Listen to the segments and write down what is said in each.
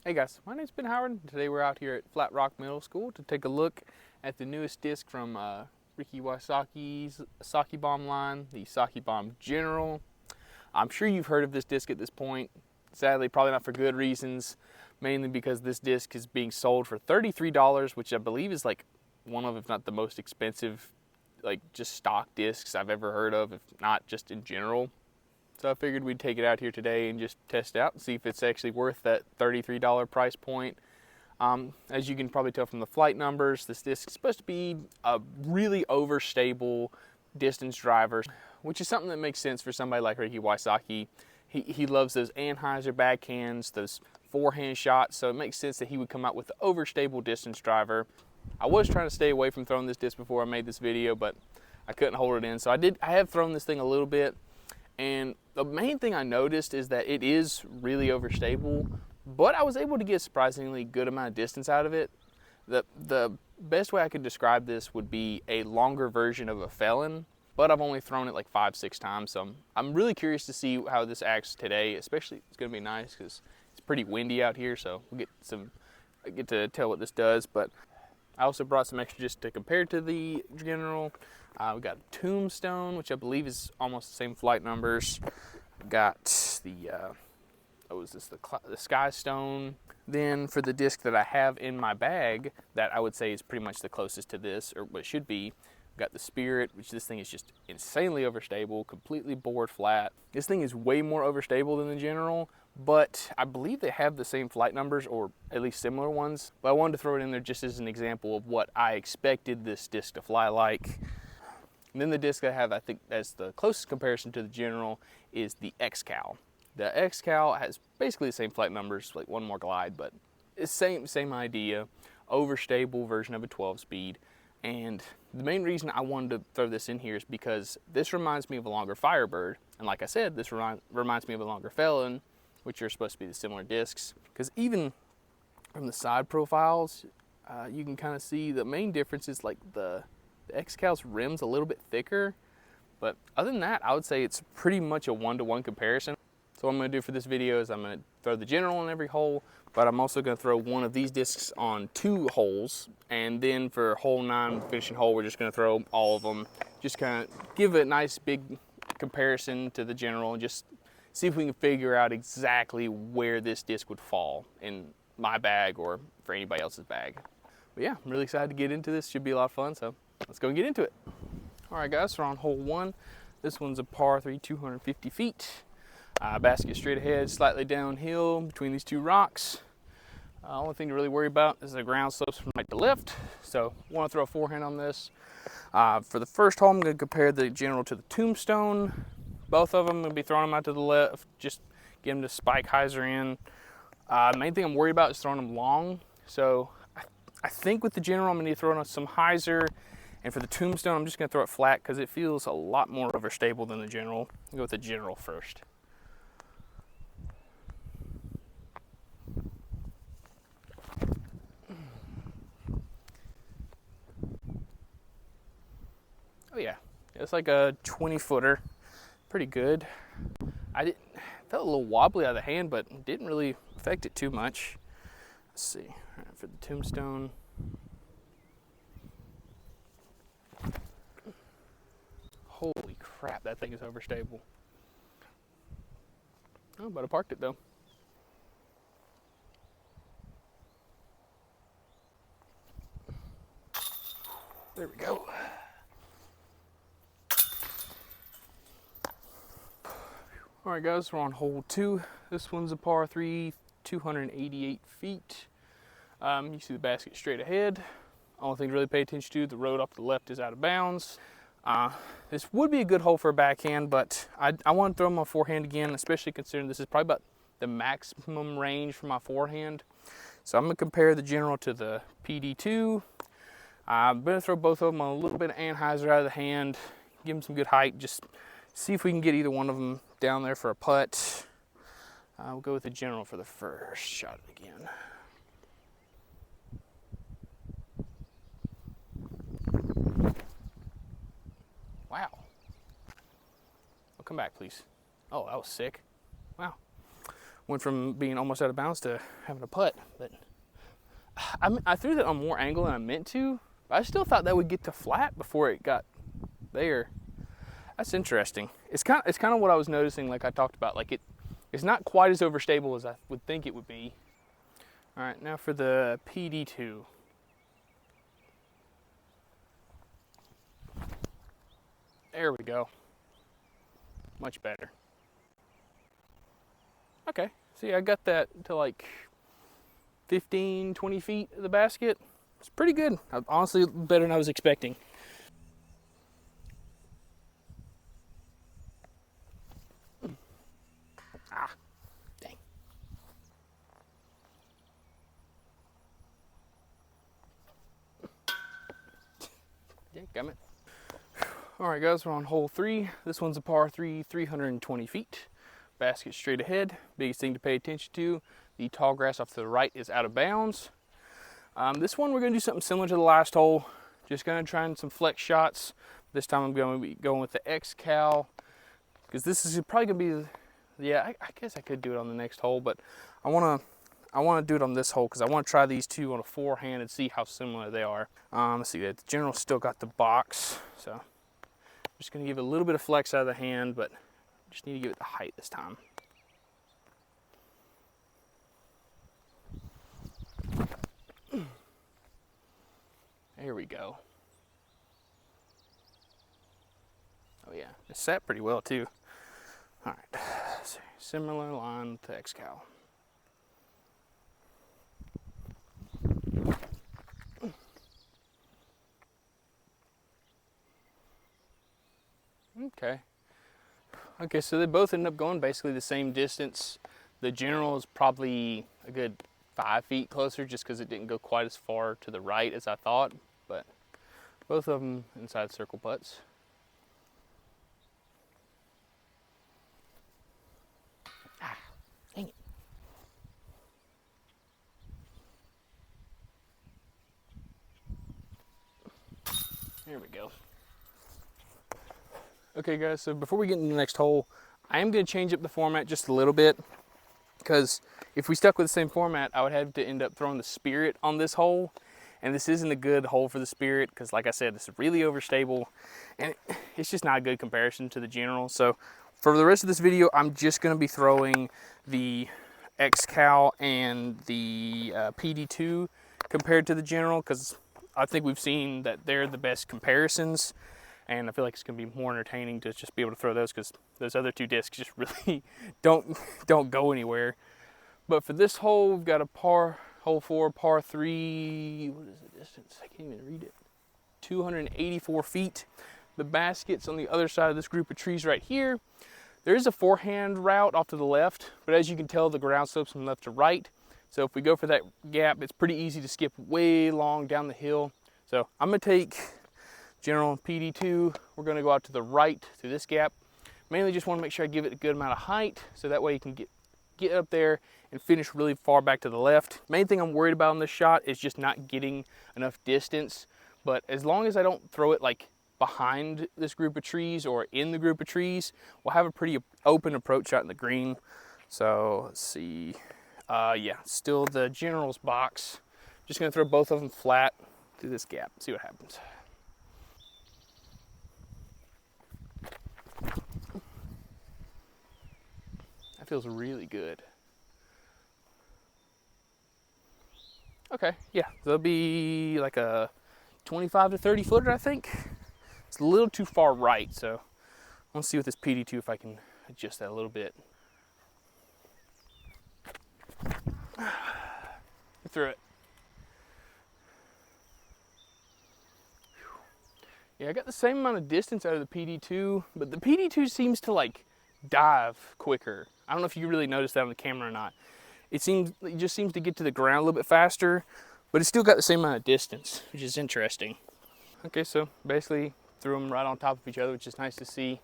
Hey guys, my name's Ben Howard. Today we're out here at Flat Rock Middle School to take a look at the newest disc from Ricky Waisaki's Sake Bomb line, the Sake Bomb General. I'm sure you've heard of this disc at this point. Sadly, probably not for good reasons, mainly because this disc is being sold for $33, which I believe is like one of, if not the most expensive, like just stock discs I've ever heard of, if not just in general. So I figured we'd take it out here today and just test it out and see if it's actually worth that $33 price point. As you can probably tell from the flight numbers, this disc is supposed to be a really overstable distance driver, which is something that makes sense for somebody like Ricky Waisaki. He loves those Anheuser backhands, those forehand shots, so it makes sense that he would come out with the overstable distance driver. I was trying to stay away from throwing this disc before I made this video, but I couldn't hold it in, so I have thrown this thing a little bit. And the main thing I noticed is that it is really overstable, but I was able to get a surprisingly good amount of distance out of it. The best way I could describe this would be a longer version of a Felon, but I've only thrown it like 5-6 times, so I'm really curious to see how this acts today. Especially, it's going to be nice because it's pretty windy out here, so I get to tell what this does. But I also brought some extra just to compare to the General. We got Tombstone, which I believe is almost the same flight numbers. We got the the Sky Stone. Then for the disc that I have in my bag, that I would say is pretty much the closest to this, or what it should be, we got the Spirit, which this thing is just insanely overstable, completely bored flat. This thing is way more overstable than the General, but I believe they have the same flight numbers, or at least similar ones. But I wanted to throw it in there just as an example of what I expected this disc to fly like. And then the disc I have, I think, as the closest comparison to the General is the X-Cal. The X-Cal has basically the same flight numbers, like one more glide, but it's same idea, overstable version of a 12-speed. And the main reason I wanted to throw this in here is because this reminds me of a longer Firebird. And like I said, this reminds me of a longer Felon, which are supposed to be the similar discs. Because even from the side profiles, you can kind of see the main difference is like the X-Cal's rim's a little bit thicker, but other than that, I would say it's pretty much a one-to-one comparison. So what I'm going to do for this video is I'm going to throw the General in every hole, but I'm also going to throw one of these discs on 2 holes, and then for hole 9, finishing hole, we're just going to throw all of them. Just kind of give it a nice big comparison to the General and just see if we can figure out exactly where this disc would fall in my bag or for anybody else's bag. But yeah, I'm really excited to get into this. Should be a lot of fun, so let's go and get into it. All right, guys, so we're on hole 1. This one's a par 3, 250 feet. Basket straight ahead, slightly downhill between these 2 rocks. Only thing to really worry about is the ground slopes from right to left. So I want to throw a forehand on this. For the first hole, I'm going to compare the General to the Tombstone. Both of them, I'm going to be throwing them out to the left, just get them to spike hyzer in. The main thing I'm worried about is throwing them long. So I think with the General, I'm going to need to throw in some hyzer. And for the Tombstone, I'm just going to throw it flat because it feels a lot more overstable than the General. I'll go with the General first. Oh yeah, it's like a 20-footer, pretty good. Felt a little wobbly out of the hand, but didn't really affect it too much. Let's see, all right, for the Tombstone. Holy crap, that thing is overstable. Oh, but I parked it though. There we go. All right, guys, we're on hole 2. This one's a par 3, 288 feet. You see the basket straight ahead. Only thing to really pay attention to, the road off to the left is out of bounds. This would be a good hole for a backhand, but I want to throw my forehand again, especially considering this is probably about the maximum range for my forehand. So I'm going to compare the General to the PD2. I'm going to throw both of them on a little bit of Anheuser out of the hand, give them some good height, just see if we can get either one of them down there for a putt. We'll go with the General for the first shot again. Wow. Oh, come back, please. Oh, that was sick. Wow. went from being almost out of bounds to having a putt. But I threw that on more angle than I meant to, but I still thought that would get to flat before it got there. That's interesting. It's kind of what I was noticing, like I talked about. Like it's not quite as overstable as I would think it would be. All right, now for the PD2. There we go. Much better. Okay, see, I got that to like 15, 20 feet of the basket. It's pretty good. Honestly, better than I was expecting. Ah, dang. Yeah, got it. All right, guys, we're on hole 3. This one's a par 3, 320 feet. Basket straight ahead. Biggest thing to pay attention to, the tall grass off to the right is out of bounds. This one we're going to do something similar to the last hole. Just going to try some flex shots. This time I'm going to be going with the X-Cal, because this is probably going to be, yeah, I guess I could do it on the next hole, but I want to do it on this hole because I want to try these two on a forehand and see how similar they are. Let's see, the General's still got the box, so I'm just going to give it a little bit of flex out of the hand, but just need to give it the height this time. There we go. Oh yeah, it sat pretty well too. All right, so similar line to X-Cal. Okay, so they both end up going basically the same distance. The General is probably a good 5 feet closer just because it didn't go quite as far to the right as I thought, but both of them inside circle putts. Ah, dang it. There we go. Okay guys, so before we get into the next hole, I am going to change up the format just a little bit, because if we stuck with the same format, I would have to end up throwing the Spirit on this hole, and this isn't a good hole for the Spirit because, like I said, this is really overstable, and it's just not a good comparison to the General. So for the rest of this video, I'm just going to be throwing the X-Cal and the PD2 compared to the General, because I think we've seen that they're the best comparisons. And I feel like it's going to be more entertaining to just be able to throw those, because those other two discs just really don't go anywhere. But for this hole, we've got a hole 4, par 3. What is the distance? I can't even read it. 284 feet. The basket's on the other side of this group of trees right here. There is a forehand route off to the left, but as you can tell, the ground slopes from left to right. So if we go for that gap, it's pretty easy to skip way long down the hill. So I'm going to take General PD2, we're going to go out to the right through this gap. Mainly just want to make sure I give it a good amount of height, so that way you can get up there and finish really far back to the left. Main thing I'm worried about on this shot is just not getting enough distance, but as long as I don't throw it like behind this group of trees or in the group of trees, we'll have a pretty open approach shot in the green. So let's see, yeah, still the General's box. Just going to throw both of them flat through this gap, see what happens. That feels really good. Okay, yeah, there'll be like a 25 to 30 footer, I think. It's a little too far right, so I want to see with this PD2 if I can adjust that a little bit. Get through it. Yeah, I got the same amount of distance out of the PD2, but the PD2 seems to like dive quicker. I don't know if you really noticed that on the camera or not. It just seems to get to the ground a little bit faster, but it's still got the same amount of distance, which is interesting. Okay, so basically threw them right on top of each other, which is nice to see.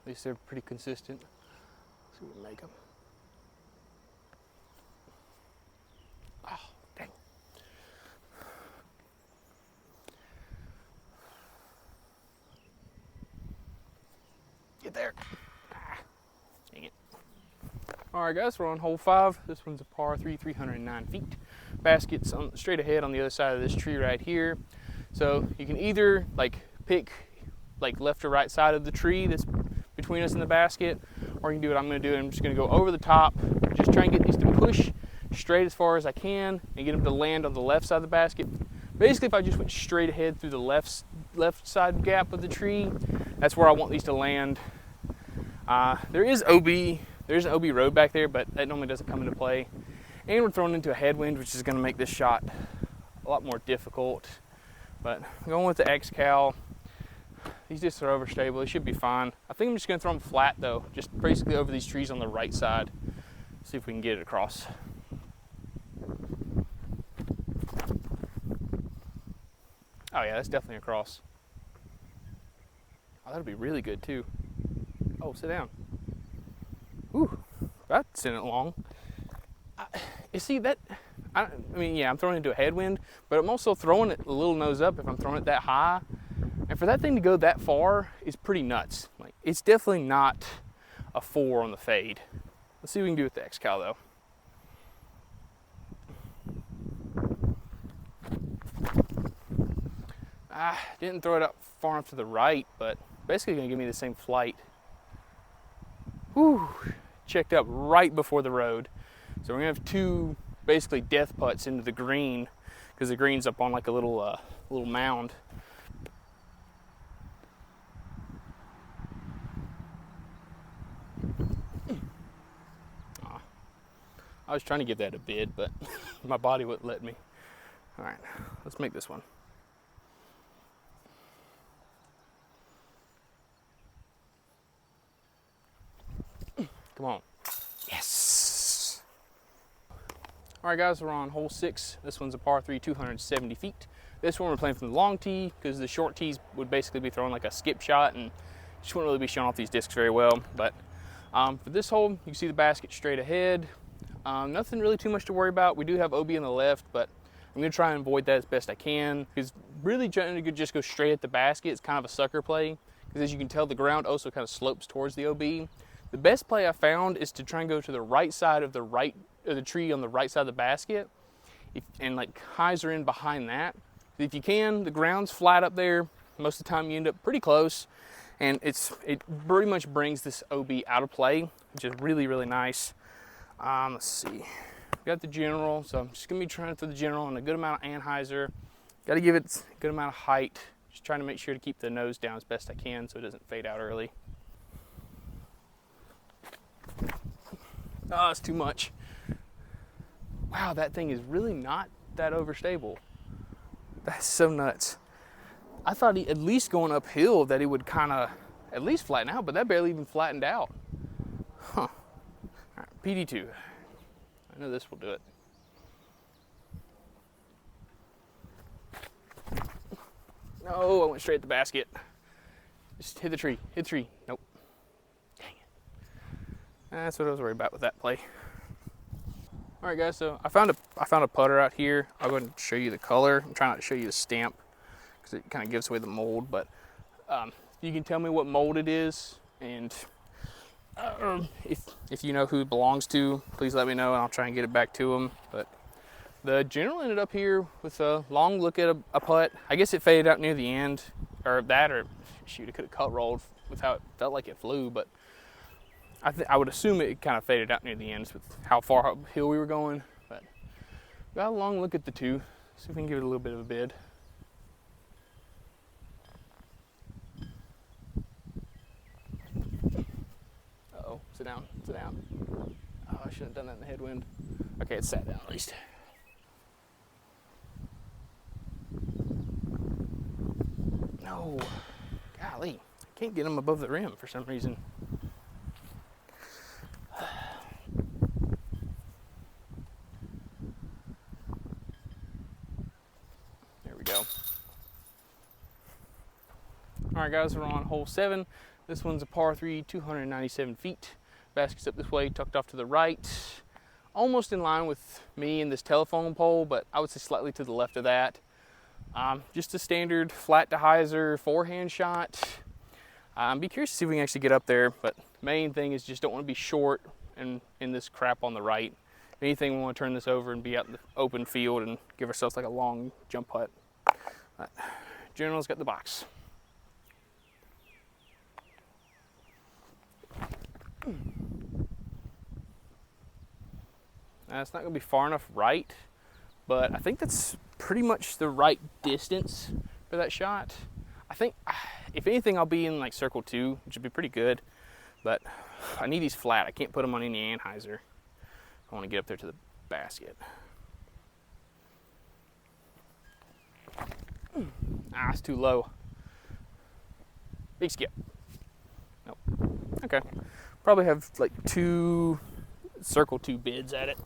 At least they're pretty consistent. Let's see what we make them. Oh, dang. Get there. Ah, dang it. All right, guys, we're on hole 5. This one's a par 3, 309 feet. Basket's straight ahead on the other side of this tree right here. So you can either pick left or right side of the tree that's between us and the basket, or you can do what I'm going to do. I'm just going to go over the top, just try and get these to push straight as far as I can and get them to land on the left side of the basket. Basically, if I just went straight ahead through the left side gap of the tree, that's where I want these to land. There's an OB road back there, but that normally doesn't come into play. And we're throwing into a headwind, which is going to make this shot a lot more difficult. But I'm going with the X-Cal. These discs are overstable. They should be fine. I think I'm just going to throw them flat, though, just basically over these trees on the right side. See if we can get it across. Oh yeah, that's definitely across. Oh, that'll be really good too. Oh, sit down. Ooh, that's in it long. You see that? I mean, yeah, I'm throwing into a headwind, but I'm also throwing it a little nose up if I'm throwing it that high. And for that thing to go that far is pretty nuts. Like, it's definitely not a 4 on the fade. Let's see what we can do with the X-Cal though. Didn't throw it up far enough to the right, but basically gonna give me the same flight. Whew, checked up right before the road. So we're gonna have 2 basically death putts into the green, because the green's up on like a little mound. I was trying to give that a bid, but my body wouldn't let me. All right, let's make this one. Come on. Yes. All right, guys, we're on hole 6. This one's a par 3, 270 feet. This one we're playing from the long tee, because the short tees would basically be throwing like a skip shot and just wouldn't really be showing off these discs very well. But for this hole, you can see the basket straight ahead. Nothing really too much to worry about. We do have OB on the left, but I'm gonna try and avoid that as best I can, because really trying to just go straight at the basket is kind of a sucker play, because as you can tell, the ground also kind of slopes towards the OB. The best play I found is to try and go to the right side of the tree on the right side of the basket, and like hyzer in behind that. If you can, the ground's flat up there. Most of the time you end up pretty close, and it pretty much brings this OB out of play, which is really, really nice. Let's see. Got the general, so I'm just gonna be trying for the general and a good amount of anhyzer. Got to give it a good amount of height. Just trying to make sure to keep the nose down as best I can so it doesn't fade out early. Oh, it's too much. Wow, that thing is really not that overstable. That's so nuts. I thought at least going uphill that it would kind of at least flatten out, but that barely even flattened out. Huh. All right, PD2. I know this will do it. No, I went straight at the basket. Just hit the tree, hit the tree. Nope. Dang it. That's what I was worried about with that play. All right, guys, so I found a putter out here. I'll go ahead and show you the color. I'm trying not to show you the stamp because it kind of gives away the mold, but you can tell me what mold it is, and if you know who it belongs to, please let me know and I'll try and get it back to them. But the general ended up here with a long look at a putt. I guess it faded out near the end, or shoot, it could have cut rolled with how it felt like it flew, but I would assume it kind of faded out near the ends with how far uphill we were going. But got a long look at the 2. See if we can give it a little bit of a bid. Uh-oh, sit down, sit down. Oh, I shouldn't have done that in the headwind. Okay, it sat down at least. No, golly, I can't get them above the rim for some reason. Go. All right, guys, we're on hole 7. This one's a par 3, 297 feet. Basket's up this way, tucked off to the right, almost in line with me and this telephone pole, but I would say slightly to the left of that. Just a standard flat to hyzer forehand shot. Be curious to see if we can actually get up there, but the main thing is just don't want to be short in this crap on the right. If anything, we want to turn this over and be out in the open field and give ourselves like a long jump putt. But General's got the box. Now, it's not going to be far enough right, but I think that's pretty much the right distance for that shot. I think, if anything, I'll be in like circle 2, which would be pretty good, but I need these flat. I can't put them on any anhyzer. I want to get up there to the basket. Ah, it's too low. Big skip. Nope. Okay. Probably have like 2 circle 2 bids at it.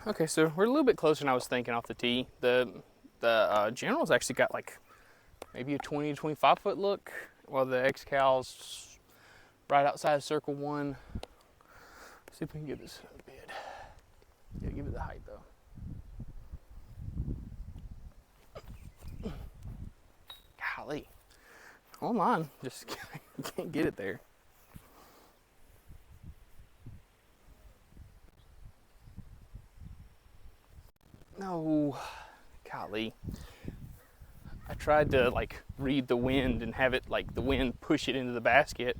Okay, so we're a little bit closer than I was thinking off the tee. The General's actually got like maybe a 20 to 25 foot look, while the X-Cal's right outside of circle 1. See if we can get this a bid. Yeah, give it the height though. Golly. Online, just can't get it there. No, golly. I tried to like read the wind and have it like the wind push it into the basket.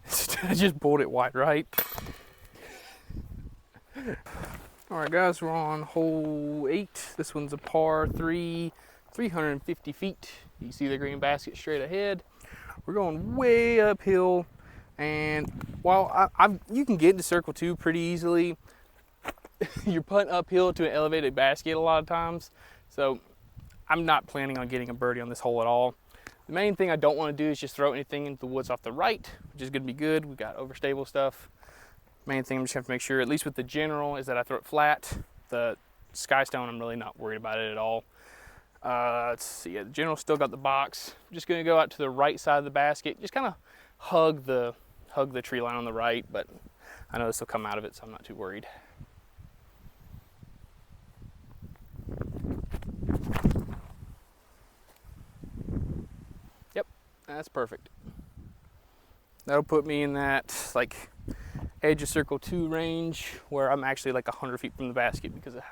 Instead, I just pulled it wide right. All right, guys, we're on hole 8. This one's a par 3, 350 feet. You see the green basket straight ahead. We're going way uphill, and while you can get into circle 2 pretty easily, you're putting uphill to an elevated basket a lot of times. So I'm not planning on getting a birdie on this hole at all. The main thing I don't want to do is just throw anything into the woods off the right, which is going to be good. We've got overstable stuff. Main thing I'm just going to have to make sure, at least with the General, is that I throw it flat. The Skystone, I'm really not worried about it at all. Let's see, yeah, the General still got the box. I'm just going to go out to the right side of the basket, just kind of hug the tree line on the right, but I know this will come out of it, so I'm not too worried. Yep, that's perfect. That'll put me in that like edge of circle 2 range where I'm actually like 100 feet from the basket because of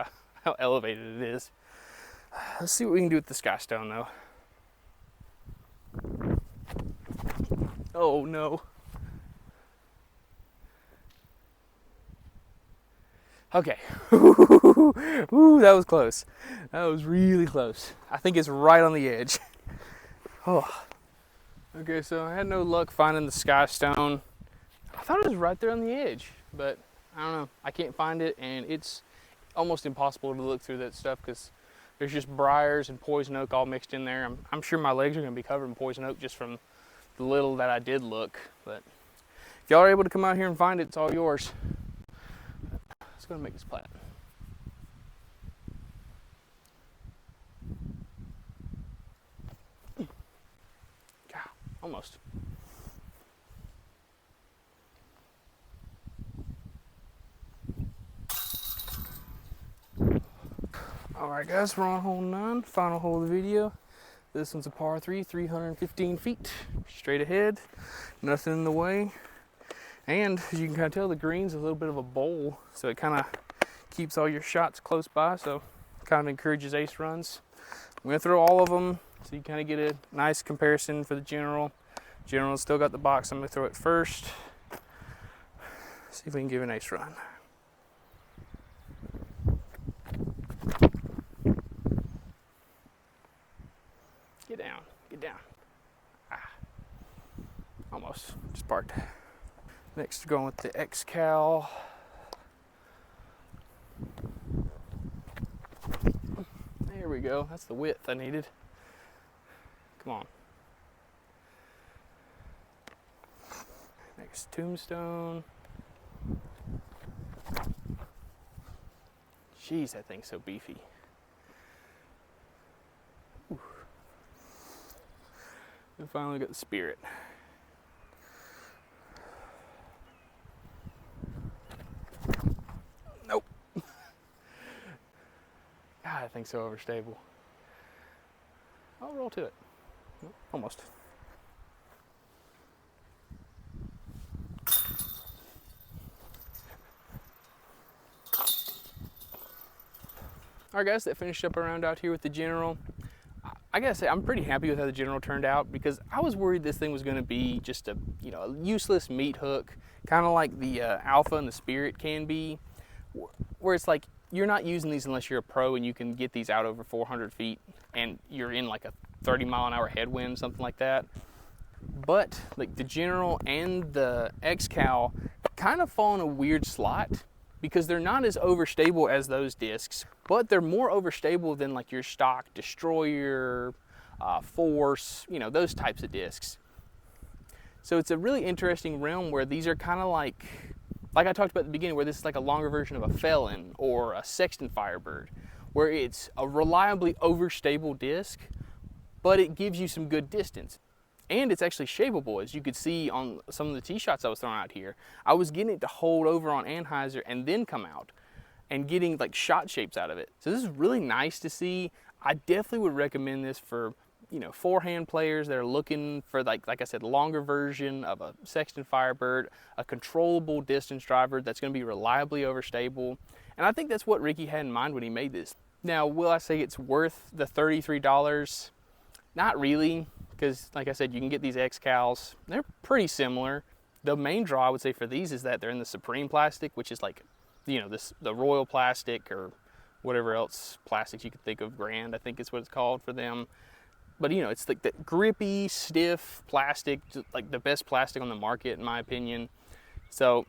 how elevated it is. Let's see what we can do with the Skystone though. Oh no. Okay. Ooh, that was close. That was really close. I think it's right on the edge. Oh. Okay, so I had no luck finding the Skystone. I thought it was right there on the edge, but I don't know. I can't find it, and it's almost impossible to look through that stuff because there's just briars and poison oak all mixed in there. I'm sure my legs are going to be covered in poison oak just from the little that I did look. But if y'all are able to come out here and find it, it's all yours. Let's go and make this plat. God, almost. Alright guys, we're on hole 9, final hole of the video. This one's a par 3, 315 feet, straight ahead, nothing in the way. And as you can kind of tell, the green's a little bit of a bowl, so it kind of keeps all your shots close by, so kind of encourages ace runs. I'm going to throw all of them, so you kind of get a nice comparison for the General. General's still got the box, I'm going to throw it first. See if we can give an ace run. Get down, get down. Ah, almost, just parked. Next, we're going with the X-Cal. There we go, that's the width I needed. Come on. Next, Tombstone. Jeez, that thing's so beefy. Ooh. We finally got the Spirit. Nope. God, that thing's so overstable. I'll roll to it. Nope, almost. Alright guys, that finished up around out here with the General. I gotta say, I'm pretty happy with how the General turned out, because I was worried this thing was gonna be just a, a useless meat hook, kind of like the Alpha and the Spirit can be, where it's like, you're not using these unless you're a pro and you can get these out over 400 feet and you're in like a 30-mile-an-hour headwind, something like that. But like the General and the X-Cal kind of fall in a weird slot, because they're not as overstable as those discs, but they're more overstable than like your stock Destroyer, Force, those types of discs. So it's a really interesting realm where these are kind of like I talked about at the beginning, where this is like a longer version of a Felon or a Sexton Firebird, where it's a reliably overstable disc, but it gives you some good distance. And it's actually shapeable, as you could see on some of the tee shots I was throwing out here. I was getting it to hold over on Anheuser and then come out, and getting like shot shapes out of it. So this is really nice to see. I definitely would recommend this for, forehand players that are looking for like I said, longer version of a Sexton Firebird, a controllable distance driver that's gonna be reliably overstable. And I think that's what Ricky had in mind when he made this. Now, will I say it's worth the $33? Not really. Because like I said, you can get these X-Cals, they're pretty similar. The main draw I would say for these is that they're in the Supreme plastic, which is like, the Royal plastic or whatever else plastics you could think of. Grand, I think is what it's called for them. But it's like that grippy, stiff plastic, like the best plastic on the market in my opinion. So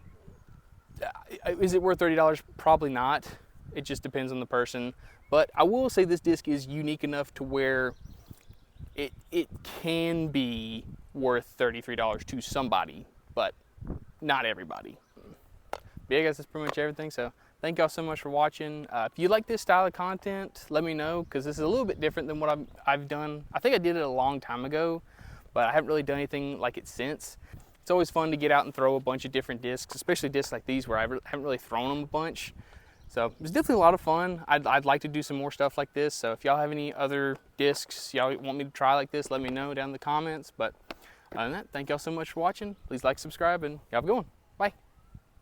is it worth $30? Probably not. It just depends on the person. But I will say this disc is unique enough to where it can be worth $33 to somebody, but not everybody. But yeah guys, that's pretty much everything. So thank y'all so much for watching. If you like this style of content, let me know, because this is a little bit different than what I've done. I think I did it a long time ago, but I haven't really done anything like it since. It's always fun to get out and throw a bunch of different discs, especially discs like these where I haven't really thrown them a bunch. So it's definitely a lot of fun. I'd like to do some more stuff like this. So if y'all have any other discs y'all want me to try like this, let me know down in the comments. But other than that, thank y'all so much for watching. Please like, subscribe, and y'all have a good one.